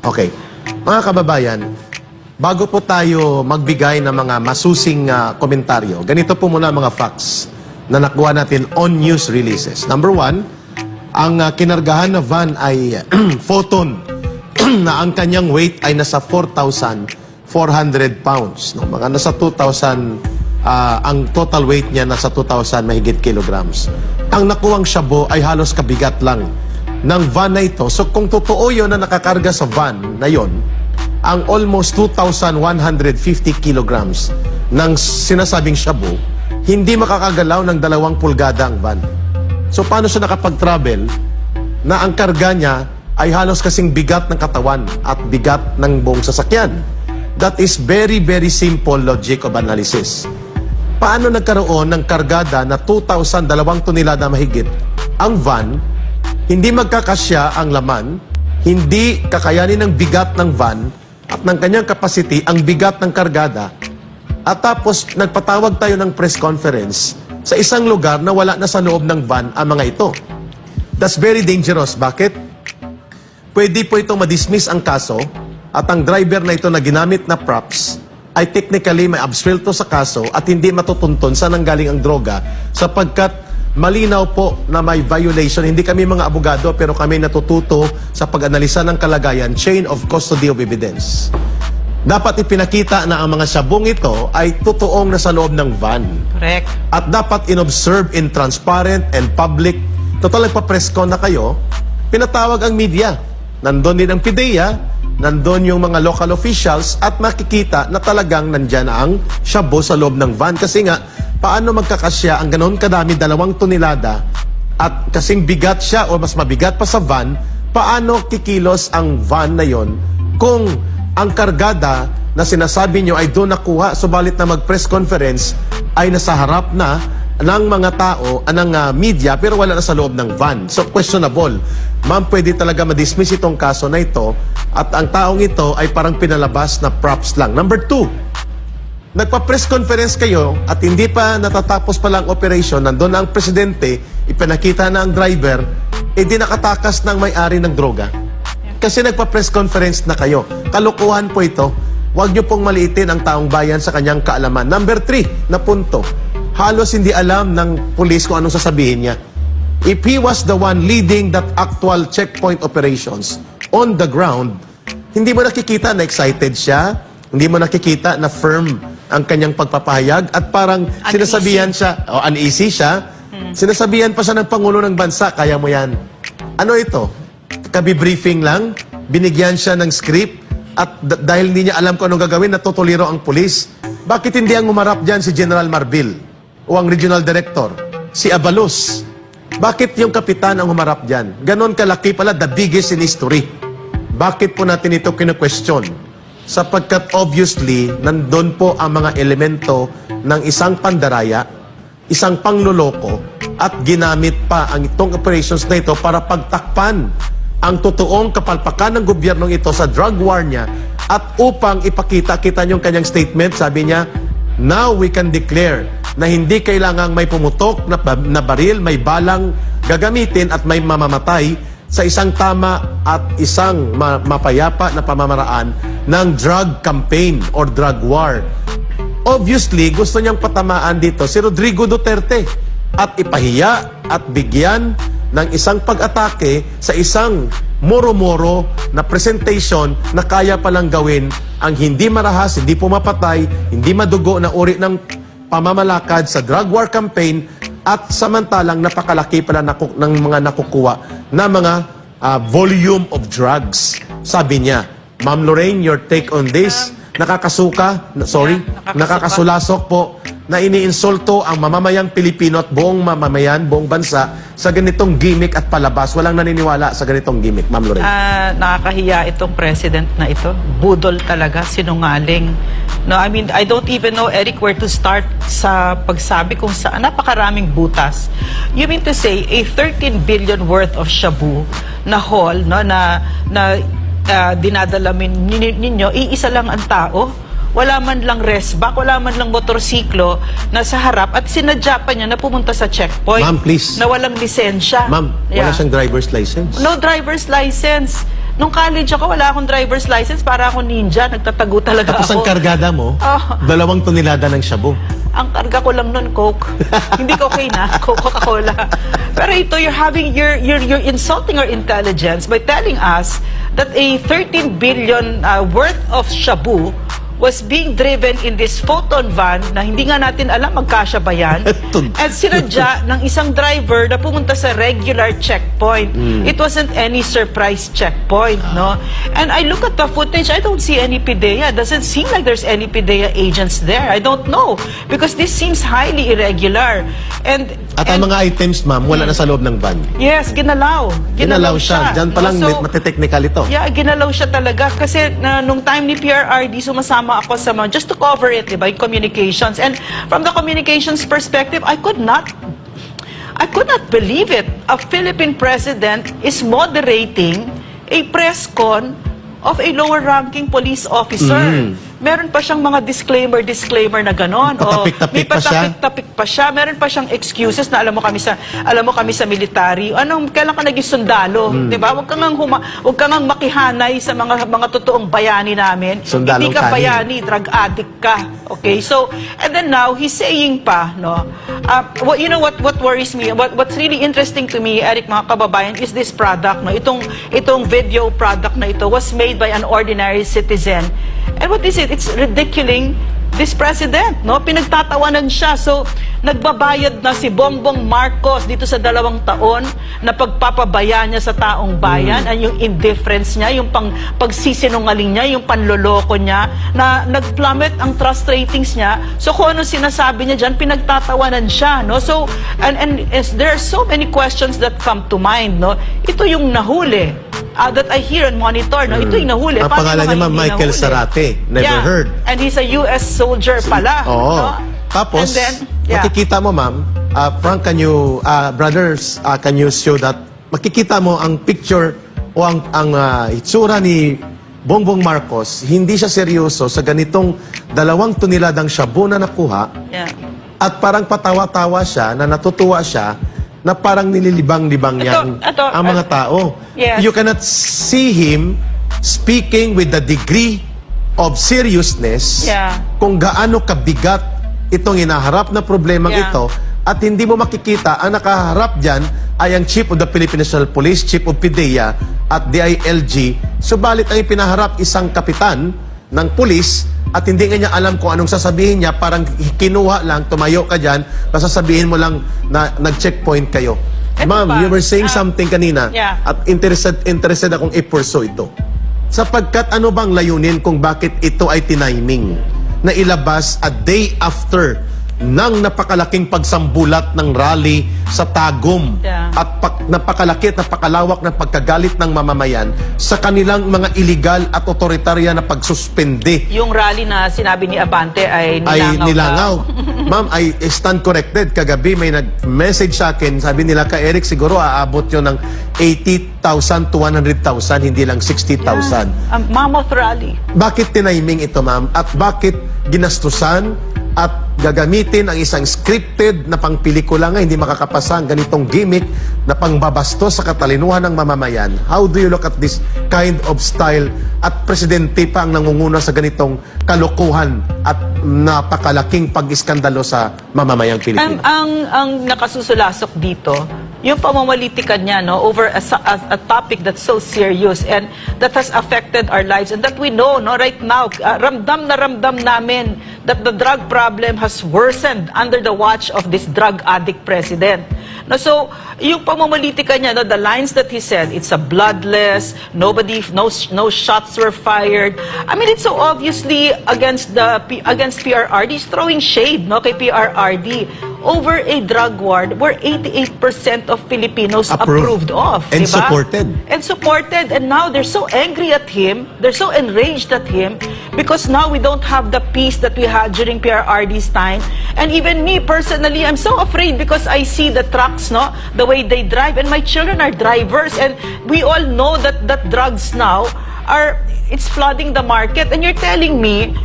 Okay. Mga kababayan, bago po tayo magbigay ng mga masusing komentaryo, ganito po muna mga facts na nakuha natin on news releases. Number one, ang kinargahan na van ay Photon na ang kanyang weight ay nasa 4,400 pounds. No? Mga nasa 2,000, ang total weight niya nasa 2,000 mahigit kilograms. Ang nakuwang shabu ay halos kabigat lang ng van na ito. So kung totoo yun na nakakarga sa van na yon, ang almost 2,150 kilograms ng sinasabing shabu, hindi makakagalaw ng 2 pulgada ang van. So paano siya nakapag-travel na ang karga niya ay halos kasing bigat ng katawan at bigat ng buong sasakyan? That is very, very simple logic of analysis. Paano nagkaroon ng kargada na 2,000 tonelada mahigit ang van, hindi magkakasya ang laman, hindi kakayanin ng bigat ng van at ng kanyang capacity ang bigat ng kargada, at tapos nagpatawag tayo ng press conference sa isang lugar na wala na sa loob ng van ang mga ito. That's very dangerous. Bakit? Pwede po itong madismiss ang kaso at ang driver na ito na ginamit na props ay technically may absuelto sa kaso at hindi matutuntun saan nanggaling ang droga sapagkat malinaw po na may violation. Hindi kami mga abogado pero kami natututo sa pag-analisa ng kalagayan, chain of custody of evidence. Dapat ipinakita na ang mga sabong ito ay totoong nasa loob ng van. Correct. At dapat inobserve in transparent and public. Total, nagpa-press con na kayo, pinatawag ang media. Nandun din ang PIDEA, nandun yung mga local officials at makikita na talagang nandyan ang shabu sa loob ng van. Kasi nga, paano magkakasya ang ganoon kadami 2 tonelada at kasing bigat siya o mas mabigat pa sa van, paano kikilos ang van na yon kung ang kargada na sinasabi nyo ay doon nakuha, subalit na mag-press conference ay nasa harap na ng mga tao, ng media, pero wala na sa loob ng van. So, questionable. Ma'am, pwede talaga madismiss itong kaso na ito at ang taong ito ay parang pinalabas na props lang. Number 2, nagpa-press conference kayo at hindi pa natatapos pa lang operation, nandun na ang presidente, ipinakita na ang driver, di nakatakas ng may-ari ng droga. Kasi nagpa-press conference na kayo. Kalukuhan po ito. Huwag niyo pong maliitin ang taong bayan sa kanyang kaalaman. Number 3 na punto. Halos hindi alam ng pulis kung anong sasabihin niya. If he was the one leading that actual checkpoint operations on the ground, hindi mo nakikita na excited siya, hindi mo nakikita na firm ang kanyang pagpapahayag at parang sinasabihan siya, o uneasy siya, sinasabihan pa siya ng Pangulo ng Bansa, kaya mo yan. Ano ito? Kabi-briefing lang, binigyan siya ng script at dahil hindi niya alam kung anong gagawin, natutuliro ang pulis. Bakit hindi ang umarap dyan si General Marbil o ang Regional Director, si Abalos? Bakit yung kapitan ang humarap dyan? Ganon kalaki pala, the biggest in history. Bakit po natin ito kinu-question? Sapagkat obviously, nandun po ang mga elemento ng isang pandaraya, isang pangloloko, at ginamit pa ang itong operations na ito para pagtakpan ang totoong kapalpakan ng gobyernong ito sa drug war niya at upang ipakita, kita niyong kanyang statement, sabi niya, now we can declare na hindi kailangang may pumutok na baril, may balang gagamitin at may mamamatay sa isang tama at isang mapayapa na pamamaraan ng drug campaign or drug war. Obviously, gusto niyang patamaan dito si Rodrigo Duterte at ipahiya at bigyan ng isang pag-atake sa isang moro-moro na presentation na kaya palang gawin ang hindi marahas, hindi pumapatay, hindi madugo na uri ng pamamalakad sa drug war campaign at samantalang napakalaki pala ng mga nakukuha na mga volume of drugs. Sabi niya, Ma'am Lorraine, your take on this? Nakakasulasok po na iniinsulto ang mamamayang Pilipino at buong mamamayan, buong bansa sa ganitong gimmick at palabas. Walang naniniwala sa ganitong gimmick, Ma'am Lorraine. Nakakahiya itong president na ito. Budol talaga, sinungaling. No, I mean, I don't even know, Eric, where to start sa pagsabi kung saan napakaraming butas. You mean to say, a 13 billion worth of shabu na haul, no, na dinadala ninyo, iisa lang ang tao? Wala man lang resback, wala man lang motorsiklo na sa harap at sinadya pa niya na pumunta sa checkpoint. Ma'am, please. Na walang lisensya. Ma'am, wala siyang driver's license. No driver's license. Nung college ako, wala akong driver's license, para akong ninja, nagtatago talaga Tapos ang ako. kargada mo, Ah. 2 tonelada ng shabu. Ang karga ko lang nun, Coke. Hindi cocaine na, Coca-Cola. Pero ito, you're insulting our intelligence by telling us that a 13 billion worth of shabu was being driven in this photon van na hindi nga natin alam magkasya ba yan. At sinadya ng isang driver na pumunta sa regular checkpoint. It wasn't any surprise checkpoint, no? And I look at the footage, I don't see any PIDEA. Doesn't seem like there's any PIDEA agents there. I don't know. Because this seems highly irregular. At ang mga items, ma'am, wala na sa loob ng van. Yes, ginalaw. Ginalaw siya. Diyan pa lang matitechnical ito. Yeah, ginalaw siya talaga. Kasi nung time ni PRRD, sumasama ako sa mga, just to cover it, diba, yung communications. And from the communications perspective, I could not believe it. A Philippine president is moderating a press con of a lower-ranking police officer. Meron pa siyang mga disclaimer na ganon. Patapik-tapik pa siya. Patapik pa siya. Meron pa siyang excuses na alam mo kami sa military. Kailan ka naging sundalo, 'di ba? Huwag kang makihanay sa mga totoong bayani namin. Sundalong Hindi ka kanin. bayani, drug addict ka. Okay? So, and then now he's saying pa, no. You know what worries me? What's really interesting to me, Eric, mga kababayan, is this product, no. Itong video product na ito was made by an ordinary citizen. And what is it? It's ridiculing this president, no? Pinagtatawanan siya. So, nagbabayad na si Bongbong Marcos dito sa 2 taon na pagpapabaya niya sa taong bayan, and yung indifference niya, yung pagsisinungaling niya, yung panloloko niya, na nag-plummet ang trust ratings niya. So, kung ano sinasabi niya dyan, pinagtatawanan siya, no? So, and there are so many questions that come to mind, no? Ito yung nahuli. That I hear and monitor, no? Ito yung nahuli. Ang Paano pangalan naman niya, ma'am, hindi Michael nahuli? Zarate. Never heard. And he's a US soldier pala. Oo. no? Tapos, And then, makikita mo, ma'am, Frank, brothers, can you show that? Makikita mo ang picture o ang itsura ni Bongbong Marcos, hindi siya seryoso sa ganitong 2 toneladang shabu na nakuha, Yeah. at parang patawa-tawa siya, na natutuwa siya, na parang nililibang-libang niya ang mga tao. Yes. You cannot see him speaking with the degree of seriousness kung gaano kabigat itong inaharap na problemang ito, at hindi mo makikita ang nakaharap dyan ay ang Chief of the Philippine National Police, Chief of PIDEA at DILG. Subalit ang ipinaharap isang kapitan ng pulis, at hindi nga niya alam kung anong sasabihin niya, parang kinuha lang, tumayo ka dyan, basta sabihin mo lang na nag-checkpoint kayo. Eto Ma'am, pa, you were saying something kanina, at interested akong i-pursue ito. Sapagkat ano bang layunin kung bakit ito ay tiniming na ilabas a day after ng napakalaking pagsambulat ng rally sa Tagum, at napakalaki at napakalawak ng pagkagalit ng mamamayan sa kanilang mga illegal at otoritarya na pagsuspende. Yung rally na sinabi ni Abante ay nilangaw. Ma'am, I stand corrected. Kagabi may nag-message sa akin, sabi nila, ka Eric, siguro aabot yun ng 80,000 to 100,000, hindi lang 60,000. Mammoth rally. Bakit tiniming ito, ma'am? At bakit ginastusan at gagamitin ang isang scripted na pangpelikula nga, hindi makakapasa ang ganitong gimmick na pangbabastos sa katalinuhan ng mamamayan? How do you look at this kind of style? At presidente pa ang nangunguna sa ganitong kalokohan at napakalaking pag-iskandalo sa mamamayang Pilipino. Ang nakasusulasok dito, yung pamamalitika niya, no, over a topic that's so serious and that has affected our lives, and that we know, no, right now, ramdam namin that the drug problem has worsened under the watch of this drug addict president. No, so, yung pamamalitika niya, no, the lines that he said, it's a bloodless, no shots were fired. I mean, it's so obviously against PRRD. He's throwing shade, no, kay PRRD over a drug war where 88% of Filipinos approved of. And diba? supported. And supported. And now they're so angry at him, they're so enraged at him, because now we don't have the peace that we had during PRRD's time. And even me personally, I'm so afraid because I see the trucks, no, the way they drive, and my children are drivers, and we all know that drugs now it's flooding the market. And you're telling me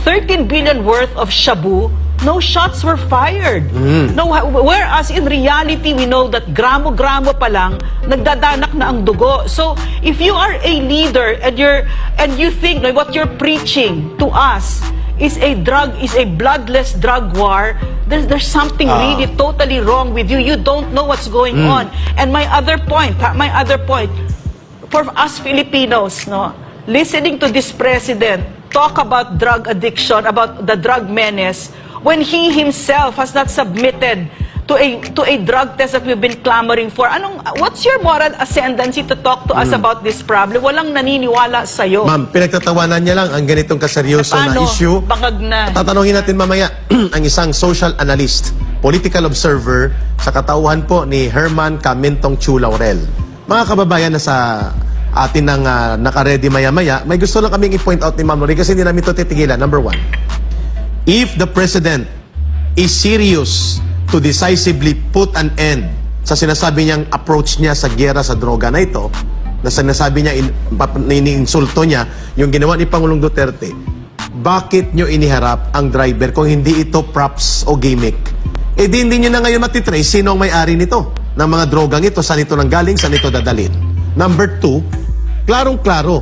13 billion worth of shabu no shots were fired. No, whereas in reality, we know that gramo-gramo pa lang, nagdadanak na ang dugo. So, if you are a leader and you think that what you're preaching to us is a bloodless drug war, there's something really totally wrong with you. You don't know what's going on. And my other point, for us Filipinos, no, listening to this president talk about drug addiction, about the drug menace, when he himself has not submitted to a drug test that we've been clamoring for. What's your moral ascendancy to talk to us about this problem? Walang naniniwala sa'yo. Ma'am, pinagtatawanan niya lang ang ganitong kaseryoso na Paano? issue. Bangag na. Tatanungin natin mamaya ang isang social analyst, political observer sa katauhan po ni Herman Camintong Chu Laurel. Mga kababayan na sa atin ng naka-ready maya-maya, may gusto lang kaming i-point out ni Ma'am Lori kasi hindi namin ito titigilan. Number one, if the President is serious to decisively put an end sa sinasabi niyang approach niya sa giyera sa droga na ito, na sinasabi niya, iniinsulto niya, yung ginawa ni Pangulong Duterte, bakit niyo iniharap ang driver kung hindi ito props o gimmick? Eh di hindi niyo na ngayon matitrace sino ang may-ari nito, ng mga drogang ito, saan ito nanggaling, saan ito dadalhin. Number two, klarong-klaro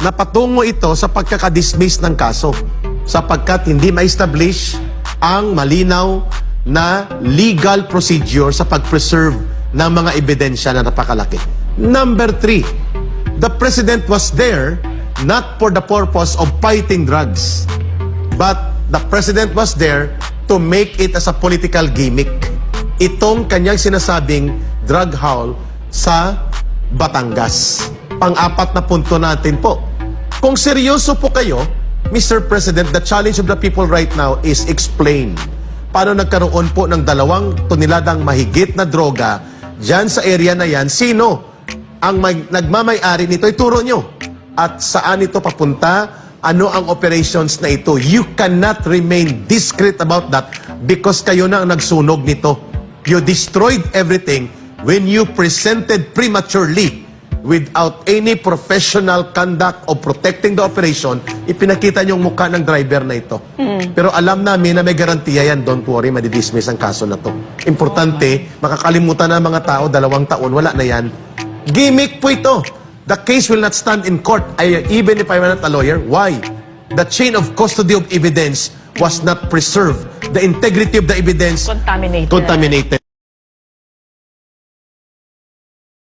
na patungo ito sa pagkakadismiss ng kaso sapagkat hindi ma-establish ang malinaw na legal procedure sa pag-preserve ng mga ebidensya na napakalaki. Number three, the President was there not for the purpose of fighting drugs, but the President was there to make it as a political gimmick. Itong kanyang sinasabing drug haul sa Batangas. Pang-apat na punto natin po. Kung seryoso po kayo, Mr. President, the challenge of the people right now is explain. Paano nagkaroon po ng 2 toneladang mahigit na droga dyan sa area na yan? Sino ang nagmamay-ari nito? Ituro nyo. At saan ito papunta? Ano ang operations na ito? You cannot remain discreet about that because kayo na ang nagsunog nito. You destroyed everything when you presented prematurely without any professional conduct of protecting the operation, ipinakita niyong mukha ng driver na ito. Pero alam namin na may garantiya yan, don't worry, madidismiss ang kaso na to. Importante, makakalimutan na mga tao, 2 taon, wala na yan. Gimmick po ito. The case will not stand in court, even if I'm not a lawyer. Why? The chain of custody of evidence was not preserved. The integrity of the evidence Contaminated. contaminated.